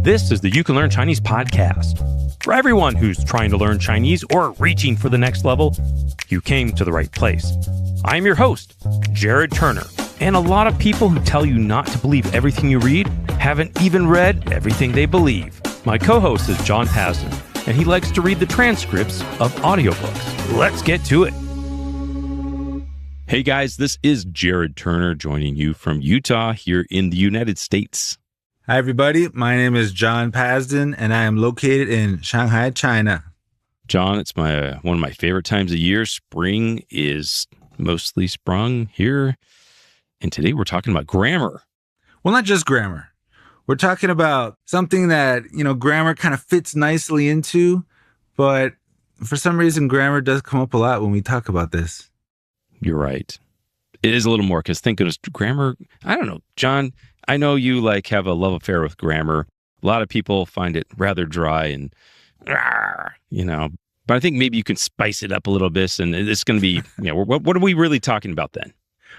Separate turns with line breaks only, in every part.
This is the You Can Learn Chinese podcast. For everyone who's trying to learn Chinese or reaching for the next level, you came to the right place. I'm your host, Jared Turner, and a lot of people who tell you not to believe everything you read haven't even read everything they believe. My co-host is John Pasden, and he likes to read the transcripts of audiobooks. Let's get to it. Hey guys, this is Jared Turner joining you from Utah here in the United States.
Hi, everybody. My name is John Pasden, and I am located in Shanghai, China.
John, it's one of my favorite times of year. Spring is mostly sprung here. And today we're talking about grammar.
Well, not just grammar. We're talking about something that, grammar kind of fits nicely into, but for some reason, grammar does come up a lot when we talk about this.
You're right. It is a little more because think of grammar. I don't know, John, I know you have a love affair with grammar. A lot of people find it rather dry and, but I think maybe you can spice it up a little bit and it's going to be, what are we really talking about then?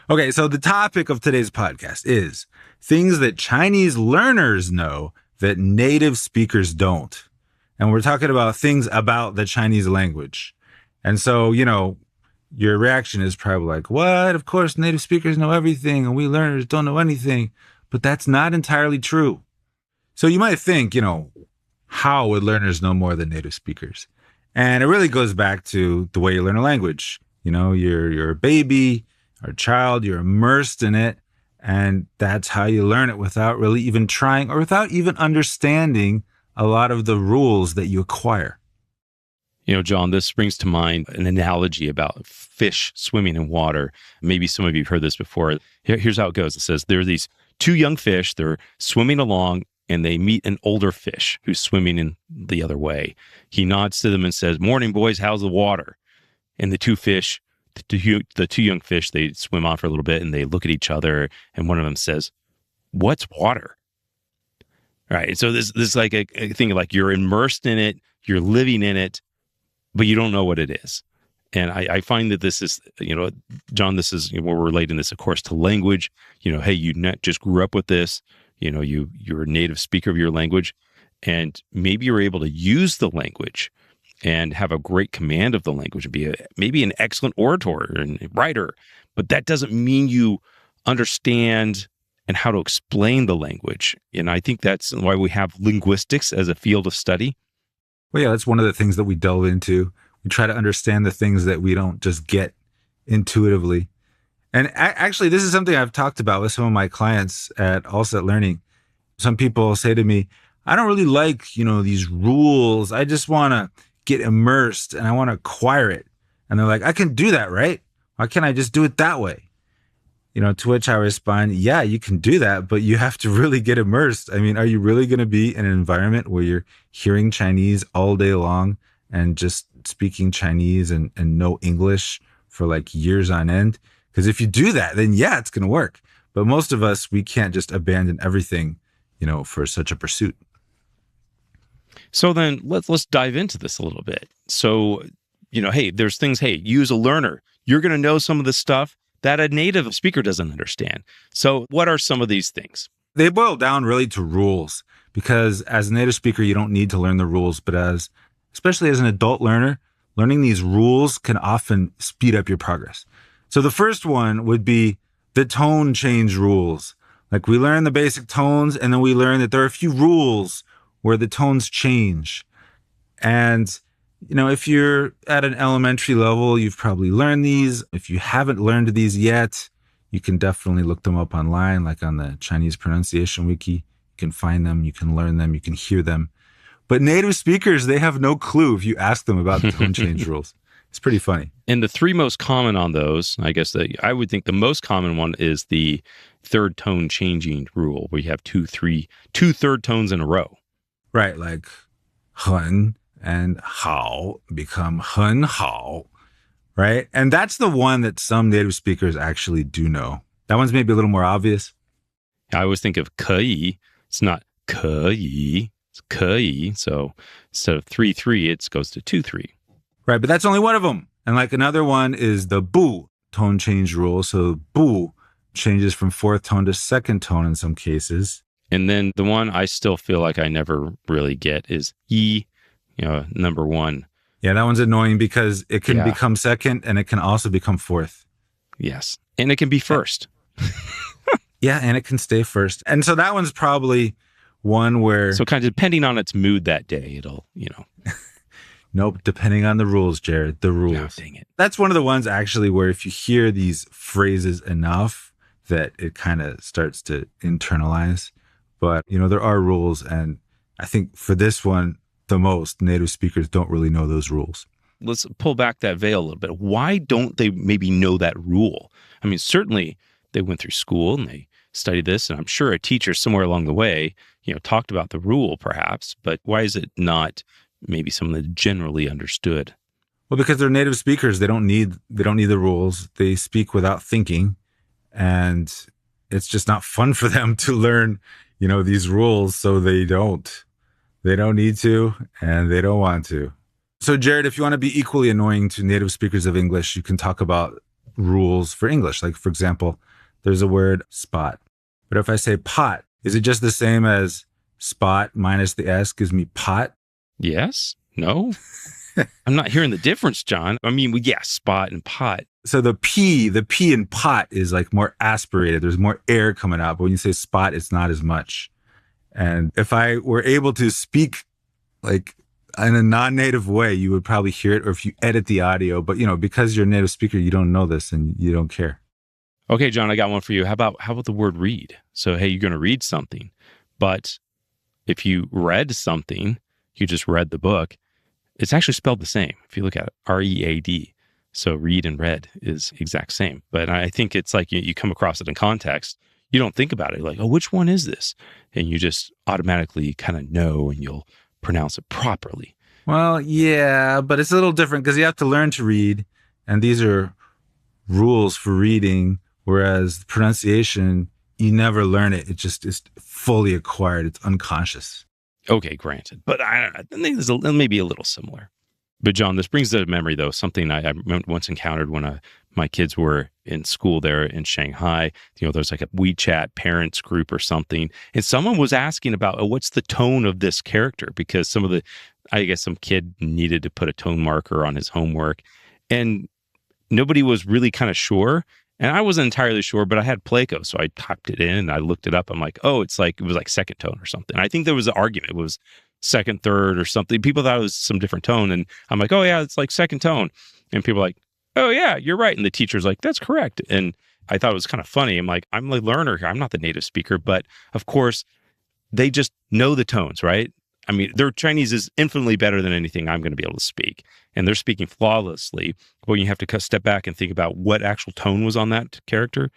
Okay, so the topic of today's podcast is things that Chinese learners know that native speakers don't. And we're talking about things about the Chinese language. And so, your reaction is probably like, what? Of course, native speakers know everything and we learners don't know anything. But that's not entirely true. So you might think, how would learners know more than native speakers? And it really goes back to the way you learn a language. You're a baby or a child, you're immersed in it. And that's how you learn it without really even trying or without even understanding a lot of the rules that you acquire.
John, this brings to mind an analogy about fish swimming in water. Maybe some of you have heard this before. Here's how it goes. It says there are these two young fish. They're swimming along and they meet an older fish who's swimming in the other way. He nods to them and says, "Morning, boys, how's the water?" And the two young fish, they swim on for a little bit and they look at each other. And one of them says, "What's water?" All right. So this is like a thing like you're immersed in it, you're living in it, but you don't know what it is. And I find that this is, John, this is, we're relating this, of course, to language. Hey, you not just grew up with this, you're a native speaker of your language, and maybe you're able to use the language and have a great command of the language and be maybe an excellent orator and writer, but that doesn't mean you understand and how to explain the language. And I think that's why we have linguistics as a field of study.
Well, yeah, that's one of the things that we delve into. We try to understand the things that we don't just get intuitively. And actually, this is something I've talked about with some of my clients at Allset Learning. Some people say to me, I don't really like, these rules. I just want to get immersed and I want to acquire it. And they're like, I can do that, right? Why can't I just do it that way? To which I respond, yeah, you can do that, but you have to really get immersed. I mean, are you really going to be in an environment where you're hearing Chinese all day long and just speaking Chinese and no English for years on end? Because if you do that, then yeah, it's going to work. But most of us, we can't just abandon everything, for such a pursuit.
So then let's dive into this a little bit. So, hey, there's things, you as a learner, you're going to know some of the stuff that a native speaker doesn't understand. So what are some of these things?
They boil down really to rules, because as a native speaker, you don't need to learn the rules, but especially as an adult learner, learning these rules can often speed up your progress. So the first one would be the tone change rules. We learn the basic tones, and then we learn that there are a few rules where the tones change. And if you're at an elementary level, you've probably learned these. If you haven't learned these yet, you can definitely look them up online, like on the Chinese pronunciation wiki. You can find them, you can learn them, you can hear them. But native speakers, they have no clue if you ask them about the tone change rules. It's pretty funny.
And the three most common on those, I guess that I would think the most common one is the third tone changing rule, where you have two third tones in a row.
Right, like hun and hao become hun hao, right? And that's the one that some native speakers actually do know. That one's maybe a little more obvious.
I always think of 可以. It's not 可以, it's 可以. So instead of 3-3, it goes to 2-3.
Right, but that's only one of them. And another one is the bu tone change rule. So bu changes from fourth tone to second tone in some cases.
And then the one I still feel like I never really get is E, number one.
Yeah, that one's annoying because it can
Yeah.
become second and it can also become fourth.
Yes. And it can be first.
Yeah, and it can stay first. And so that one's probably one where...
So kind of depending on its mood that day, it'll.
Nope, depending on the rules, Jared, the rules.
Oh, dang it.
That's one of the ones actually where if you hear these phrases enough that it kind of starts to internalize. But, there are rules. And I think for this one, the most native speakers don't really know those rules.
Let's pull back that veil a little bit. Why don't they maybe know that rule? I mean, certainly they went through school and they studied this, and I'm sure a teacher somewhere along the way, talked about the rule perhaps, but why is it not maybe something that generally understood?
Well, because they're native speakers, they don't need the rules. They speak without thinking, and it's just not fun for them to learn, these rules, so they don't need to, and they don't want to. So, Jared, if you want to be equally annoying to native speakers of English, you can talk about rules for English. Like, for example, there's a word spot. But if I say pot, is it just the same as spot minus the S gives me pot?
Yes? No? I'm not hearing the difference, John. I mean, spot and pot.
So the P in pot is like more aspirated. There's more air coming out. But when you say spot, it's not as much. And if I were able to speak like in a non-native way, you would probably hear it, or if you edit the audio. But, because you're a native speaker, you don't know this and you don't care.
Okay, John, I got one for you. How about the word read? So, hey, you're going to read something. But if you read something, you just read the book, it's actually spelled the same. If you look at it, R-E-A-D. So read and read is exact same. But I think it's like you come across it in context. You don't think about it like, oh, which one is this? And you just automatically kind of know, and you'll pronounce it properly.
Well, yeah, but it's a little different because you have to learn to read. And these are rules for reading, whereas pronunciation, you never learn it. It just is fully acquired. It's unconscious.
Okay, granted. But I think there's maybe a little similar. But John, this brings to memory, though, something I once encountered when my kids were in school there in Shanghai. There's like a WeChat parents group or something. And someone was asking about, what's the tone of this character? Because some kid needed to put a tone marker on his homework. And nobody was really kind of sure. And I wasn't entirely sure, but I had Playco. So I typed it in and I looked it up. I'm like, oh, it was like second tone or something. I think there was an argument. It was second, third or something. People thought it was some different tone. And I'm like, oh yeah, it's like second tone. And people are like, oh yeah, you're right. And the teacher's like, that's correct. And I thought it was kind of funny. I'm like, I'm the learner here. I'm not the native speaker. But of course, they just know the tones, right? I mean, their Chinese is infinitely better than anything I'm going to be able to speak. And they're speaking flawlessly. But when you have to step back and think about what actual tone was on that character,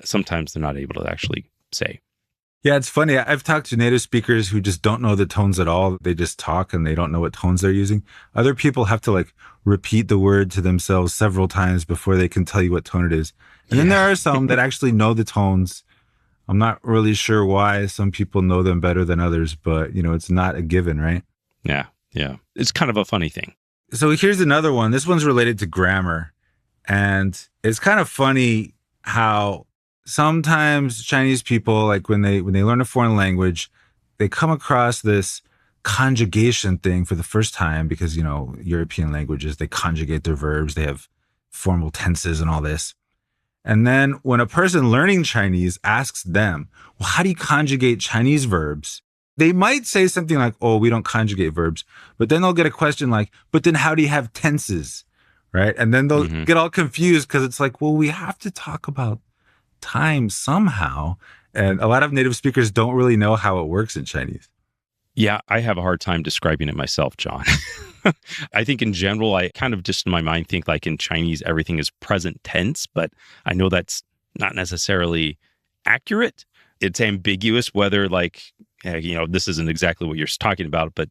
sometimes they're not able to actually say.
Yeah, it's funny. I've talked to native speakers who just don't know the tones at all. They just talk and they don't know what tones they're using. Other people have to repeat the word to themselves several times before they can tell you what tone it is. And then there are some that actually know the tones. I'm not really sure why some people know them better than others, but it's not a given, right?
Yeah. It's kind of a funny thing.
So here's another one. This one's related to grammar. And it's kind of funny how sometimes Chinese people, like when they learn a foreign language, they come across this conjugation thing for the first time because, European languages, they conjugate their verbs. They have formal tenses and all this. And then when a person learning Chinese asks them, well, how do you conjugate Chinese verbs? They might say something like, oh, we don't conjugate verbs. But then they'll get a question like, but then how do you have tenses? Right? And then they'll get all confused because it's like, well, we have to talk about time somehow. And a lot of native speakers don't really know how it works in Chinese.
Yeah, I have a hard time describing it myself, John. I think in general, I kind of just in my mind think like in Chinese, everything is present tense, but I know that's not necessarily accurate. It's ambiguous whether this isn't exactly what you're talking about, but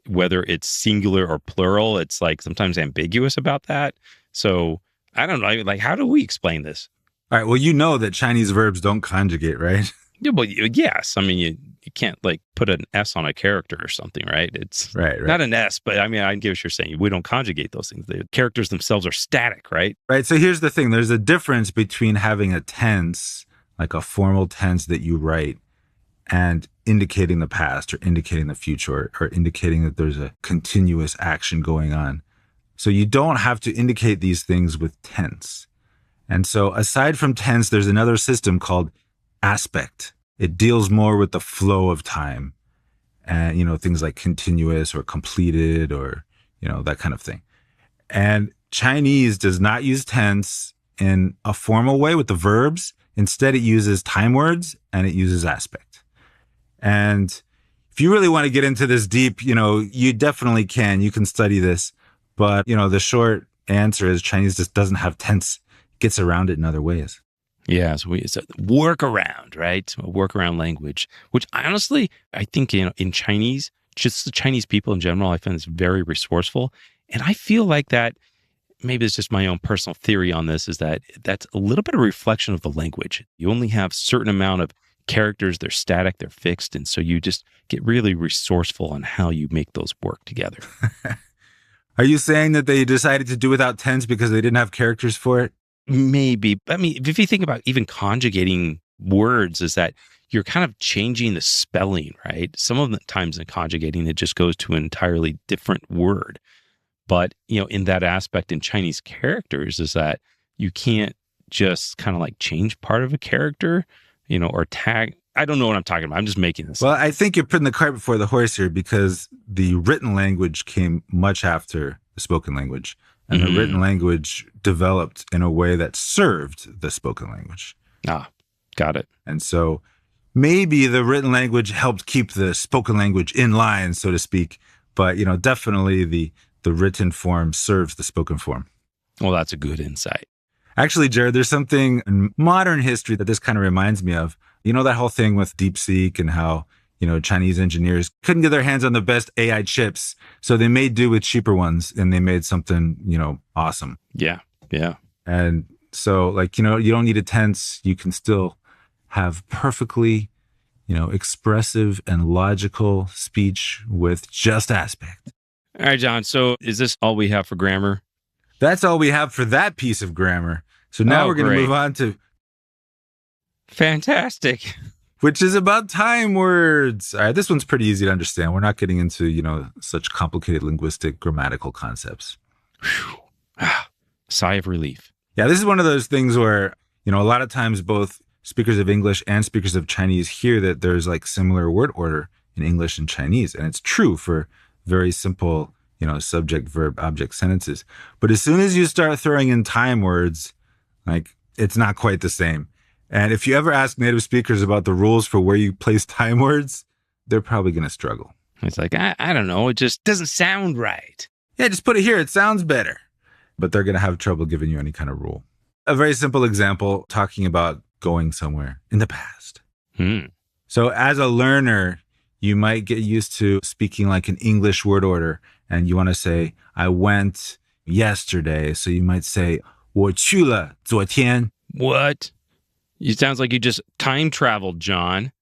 whether it's singular or plural, it's like sometimes ambiguous about that. So I don't know, like, how do we explain this?
All right. Well, you know that Chinese verbs don't conjugate, right?
Yeah, well, yes. I mean, you can't put an S on a character or something, right? It's
right.
Not an S, but I mean, I get what you're saying. We don't conjugate those things. The characters themselves are static, right?
Right. So here's the thing. There's a difference between having a tense, like a formal tense that you write, and indicating the past or indicating the future or indicating that there's a continuous action going on. So you don't have to indicate these things with tense. And so aside from tense, there's another system called aspect. It deals more with the flow of time and, things like continuous or completed or, that kind of thing. And Chinese does not use tense in a formal way with the verbs. Instead, it uses time words and it uses aspect. And if you really want to get into this deep, you definitely can. You can study this. But, the short answer is Chinese just doesn't have tense, gets around it in other ways.
Yeah, so it's a workaround, right? A workaround language, which honestly, I think in Chinese, just the Chinese people in general, I find this very resourceful. And I feel like that, maybe it's just my own personal theory on this, is that that's a little bit of reflection of the language. You only have a certain amount of characters, they're static, they're fixed. And so you just get really resourceful on how you make those work together.
Are you saying that they decided to do without tense because they didn't have characters for it?
Maybe. I mean, if you think about even conjugating words, is that you're kind of changing the spelling, right? Some of the times in conjugating, it just goes to an entirely different word. But, in that aspect in Chinese characters is that you can't just kind of like change part of a character, or tag. I don't know what I'm talking about. I'm just making this.
Well, I think you're putting the cart before the horse here because the written language came much after the spoken language. And the written language developed in a way that served the spoken language.
Ah, got it.
And so maybe the written language helped keep the spoken language in line, so to speak. But, definitely the written form serves the spoken form.
Well, that's a good insight.
Actually, Jared, there's something in modern history that this kind of reminds me of. That whole thing with DeepSeek and how, Chinese engineers couldn't get their hands on the best AI chips. So they made do with cheaper ones and they made something, awesome.
Yeah. Yeah.
And so you don't need a tense. You can still have perfectly, expressive and logical speech with just aspect.
All right, John. So is this all we have for grammar?
That's all we have for that piece of grammar. So now we're going to move on to
fantastic,
which is about time words. All right, this one's pretty easy to understand. We're not getting into, such complicated linguistic grammatical concepts.
Whew. Sigh of relief.
Yeah, this is one of those things where, a lot of times both speakers of English and speakers of Chinese hear that there's like similar word order in English and Chinese. And it's true for very simple, subject, verb, object sentences. But as soon as you start throwing in time words, it's not quite the same. And if you ever ask native speakers about the rules for where you place time words, they're probably going to struggle.
It's like, I don't know. It just doesn't sound right.
Yeah, just put it here. It sounds better. But they're going to have trouble giving you any kind of rule. A very simple example, talking about going somewhere in the past. So as a learner, you might get used to speaking like an English word order. And you want to say, I went yesterday. So you might say, 我去了昨天.
What? It sounds like you just time traveled, John.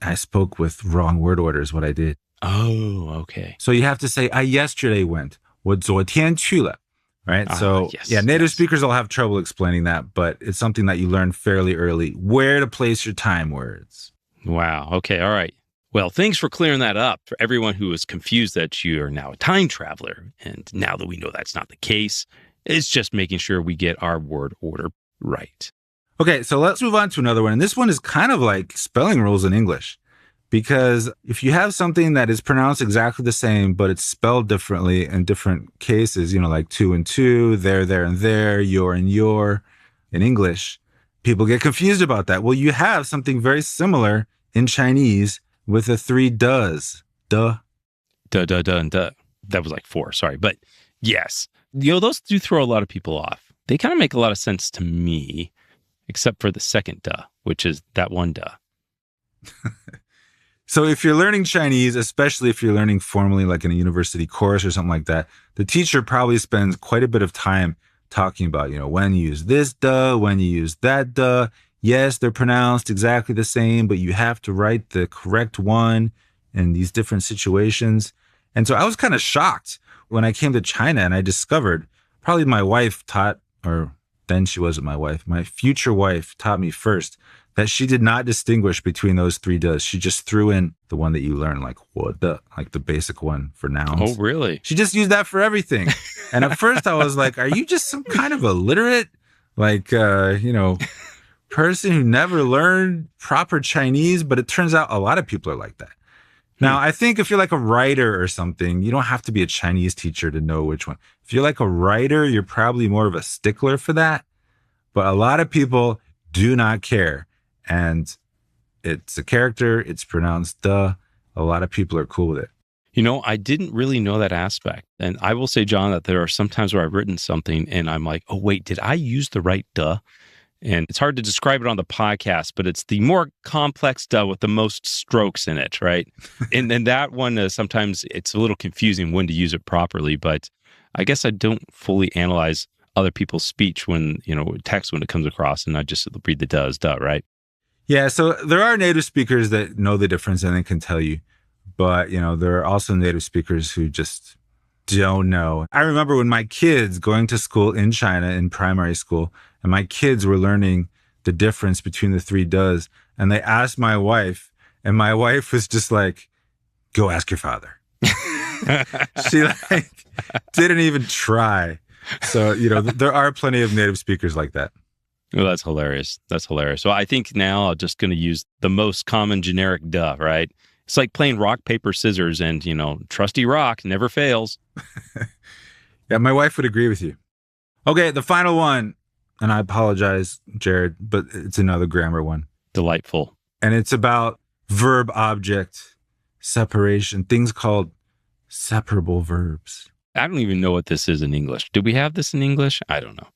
I spoke with wrong word orders, what I did.
Oh, okay.
So you have to say, I yesterday went. 我昨天去了. Right? So, native speakers will have trouble explaining that, but it's something that you learn fairly early, where to place your time words.
Wow. Okay. All right. Well, thanks for clearing that up for everyone who was confused that you are now a time traveler. And now that we know that's not the case, it's just making sure we get our word order right.
Okay, so let's move on to another one. And this one is kind of like spelling rules in English. Because if you have something that is pronounced exactly the same, but it's spelled differently in different cases, like two and two, there, and there, your and your in English, people get confused about that. Well, you have something very similar in Chinese with the three does. Duh.
Duh, duh, duh, and duh. That was like four, sorry. But yes, those do throw a lot of people off. They kind of make a lot of sense to me, except for the second duh, which is that one duh.
So if you're learning Chinese, especially if you're learning formally like in a university course or something like that, the teacher probably spends quite a bit of time talking about, when you use this duh, when you use that duh. Yes, they're pronounced exactly the same, but you have to write the correct one in these different situations. And so I was kind of shocked when I came to China and I discovered, probably my wife taught, or then she wasn't my wife, my future wife taught me first that she did not distinguish between those three does. She just threw in the one that you learn, like what the, like the basic one for nouns.
Oh, really?
She just used that for everything. And at first I was like, are you just some kind of illiterate, like, person who never learned proper Chinese? But it turns out a lot of people are like that. Now, I think if you're like a writer or something, you don't have to be a Chinese teacher to know which one. If you're like a writer, you're probably more of a stickler for that. But a lot of people do not care. And it's a character. It's pronounced duh. A lot of people are cool with it.
I didn't really know that aspect. And I will say, John, that there are some times where I've written something and I'm like, oh, wait, did I use the right duh? And it's hard to describe it on the podcast, but it's the more complex duh with the most strokes in it, right? and that one, sometimes it's a little confusing when to use it properly. But I guess I don't fully analyze other people's speech when, text when it comes across, and I just read the duh as duh, right?
Yeah, so there are native speakers that know the difference and they can tell you. But, there are also native speakers who just don't know. I remember when my kids going to school in China in primary school, and my kids were learning the difference between the three does. And they asked my wife, and my wife was just like, go ask your father. She didn't even try. So, there are plenty of native speakers like that.
Well, that's hilarious. That's hilarious. So I think now I'm just going to use the most common generic duh, right? It's like playing rock, paper, scissors, and, trusty rock never fails.
Yeah, my wife would agree with you. Okay, the final one, and I apologize, Jared, but it's another grammar one.
Delightful.
And it's about verb object separation, things called separable verbs.
I don't even know what this is in English. Do we have this in English? I don't know.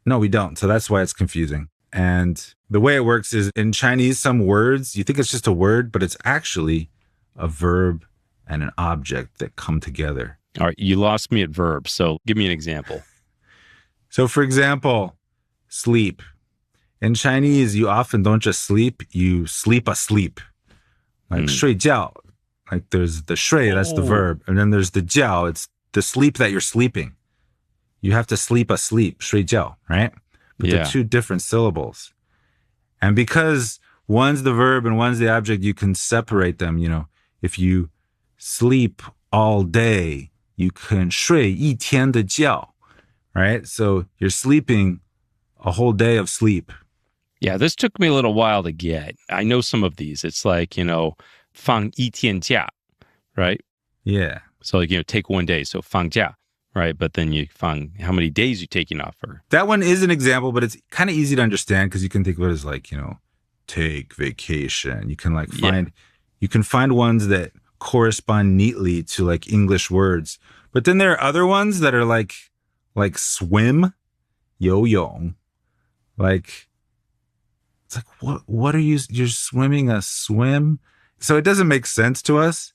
No, we don't. So that's why it's confusing. And the way it works is in Chinese, some words, you think it's just a word, but it's actually a verb and an object that come together.
All right, you lost me at verbs. So give me an example.
So for example, sleep. In Chinese, you often don't just sleep, you sleep asleep. Like 睡觉. Like there's the 睡, that's the verb. And then there's the 觉, it's the sleep that you're sleeping. You have to sleep asleep, 睡觉, right? But they're two different syllables. And because one's the verb and one's the object, you can separate them. If you sleep all day, you can 睡一天的觉, right? So you're sleeping a whole day of sleep.
Yeah, this took me a little while to get. I know some of these. It's like, 放一天假, right?
Yeah.
So like, take one day. So 放假. Right, but then you find how many days you're taking off for.
That one is an example, but it's kind of easy to understand because you can think of it as like, take vacation. You can you can find ones that correspond neatly to like English words. But then there are other ones that are like swim, 游泳. Like, it's like, what are you're swimming a swim? So it doesn't make sense to us.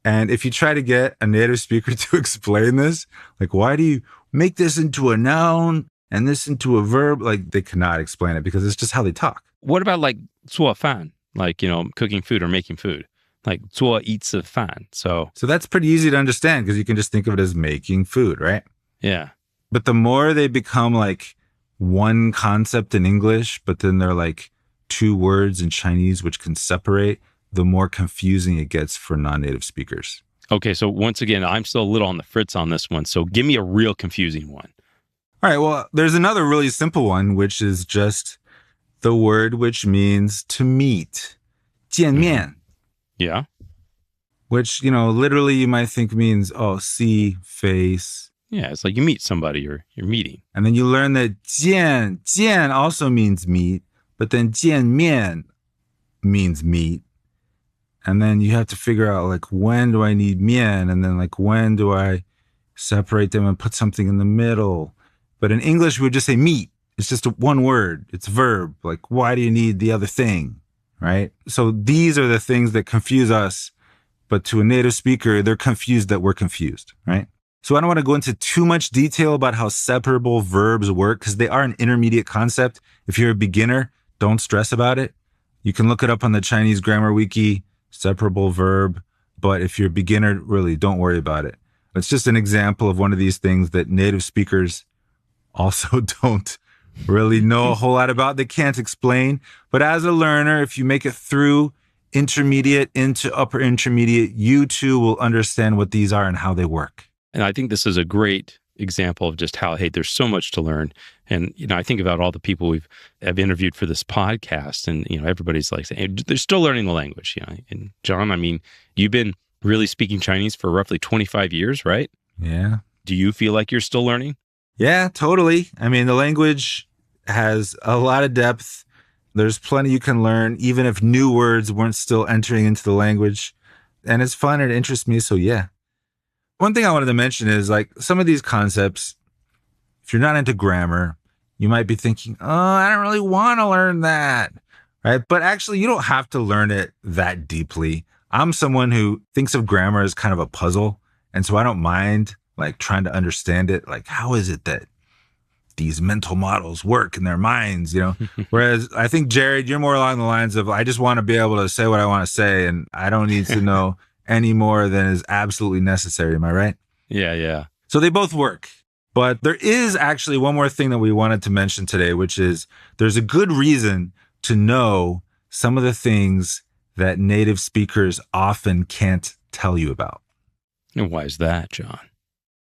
And if you try to get a native speaker to explain this, like, why do you make this into a noun and this into a verb? Like, they cannot explain it because it's just how they talk.
What about like 做饭? Like, cooking food or making food. Like 做一次饭. So
that's pretty easy to understand because you can just think of it as making food, right?
Yeah.
But the more they become like one concept in English, but then they're like two words in Chinese, which can separate, the more confusing it gets for non-native speakers.
Okay, so once again, I'm still a little on the fritz on this one. So give me a real confusing one.
All right, well, there's another really simple one, which is just the word which means to meet. 见面.
Yeah.
Which, literally you might think means, see, face.
Yeah, it's like you meet somebody or you're meeting.
And then you learn that 见 also means meet, but then 见面 means meet. And then you have to figure out, like, when do I need mian? And then, like, when do I separate them and put something in the middle? But in English, we would just say meet. It's just one word. It's a verb. Like, why do you need the other thing? Right? So these are the things that confuse us. But to a native speaker, they're confused that we're confused, right? So I don't want to go into too much detail about how separable verbs work because they are an intermediate concept. If you're a beginner, don't stress about it. You can look it up on the Chinese Grammar Wiki. Separable verb. But if you're a beginner, really don't worry about it. It's just an example of one of these things that native speakers also don't really know a whole lot about, they can't explain. But as a learner, if you make it through intermediate into upper intermediate, you too will understand what these are and how they work.
And I think this is a great example of just how, hey, there's so much to learn. And, I think about all the people I've interviewed for this podcast, and, everybody's like, hey, they're still learning the language, And John, I mean, you've been really speaking Chinese for roughly 25 years, right?
Yeah.
Do you feel like you're still learning?
Yeah, totally. I mean, the language has a lot of depth. There's plenty you can learn, even if new words weren't still entering into the language. And it's fun and it interests me. So yeah. One thing I wanted to mention is like some of these concepts, if you're not into grammar, you might be thinking, oh, I don't really want to learn that, right? But actually, you don't have to learn it that deeply. I'm someone who thinks of grammar as kind of a puzzle. And so I don't mind like trying to understand it. Like, how is it that these mental models work in their minds, Whereas I think, Jared, you're more along the lines of, I just want to be able to say what I want to say, and I don't need to know any more than is absolutely necessary. Am I right?
Yeah.
So they both work. But there is actually one more thing that we wanted to mention today, which is there's a good reason to know some of the things that native speakers often can't tell you about.
And why is that, John?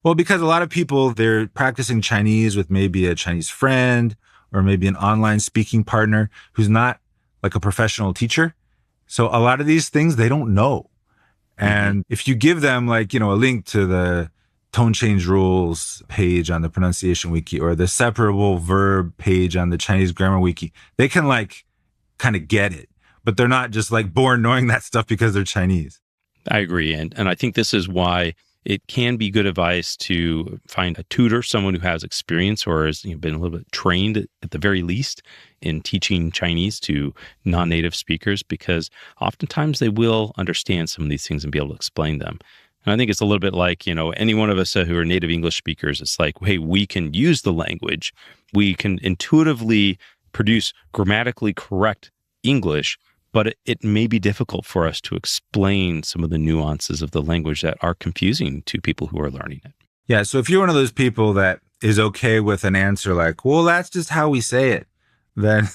Well, because a lot of people, they're practicing Chinese with maybe a Chinese friend or maybe an online speaking partner who's not like a professional teacher. So a lot of these things they don't know. And if you give them like, a link to the tone change rules page on the pronunciation wiki or the separable verb page on the Chinese grammar wiki, they can like kind of get it, but they're not just like born knowing that stuff because they're Chinese.
I agree. And I think this is why it can be good advice to find a tutor, someone who has experience or has been a little bit trained at the very least in teaching Chinese to non-native speakers, because oftentimes they will understand some of these things and be able to explain them. And I think it's a little bit like, any one of us who are native English speakers, it's like, hey, we can use the language. We can intuitively produce grammatically correct English, but it may be difficult for us to explain some of the nuances of the language that are confusing to people who are learning it.
Yeah. So if you're one of those people that is okay with an answer like, well, that's just how we say it, then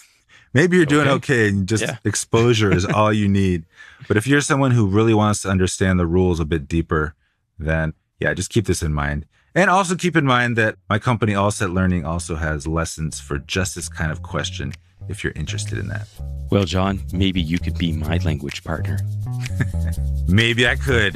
maybe you're doing okay and just exposure is all you need. But if you're someone who really wants to understand the rules a bit deeper, then just keep this in mind. And also keep in mind that my company, All Set Learning, also has lessons for just this kind of question if you're interested in that.
Well, John, maybe you could be my language partner.
Maybe I could.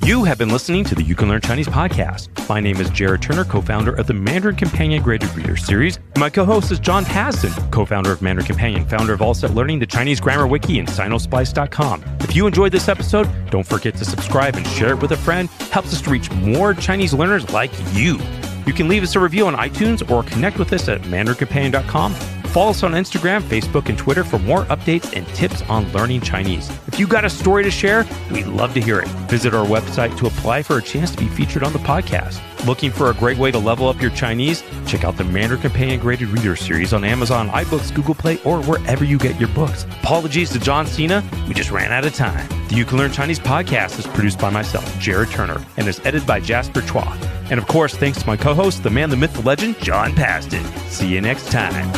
You have been listening to the You Can Learn Chinese podcast. My name is Jared Turner, co-founder of the Mandarin Companion Graded Reader Series. My co-host is John Pasden, co-founder of Mandarin Companion, founder of All Set Learning, the Chinese Grammar Wiki, and Sinosplice.com. If you enjoyed this episode, don't forget to subscribe and share it with a friend. Helps us to reach more Chinese learners like you. You can leave us a review on iTunes or connect with us at mandarincompanion.com. Follow us on Instagram, Facebook, and Twitter for more updates and tips on learning Chinese. If you got a story to share, we'd love to hear it. Visit our website to apply for a chance to be featured on the podcast. Looking for a great way to level up your Chinese? Check out the Mandarin Companion Graded Reader Series on Amazon, iBooks, Google Play, or wherever you get your books. Apologies to John Cena, we just ran out of time. The You Can Learn Chinese podcast is produced by myself, Jared Turner, and is edited by Jasper Chua. And of course, thanks to my co-host, the man, the myth, the legend, John Pasden. See you next time.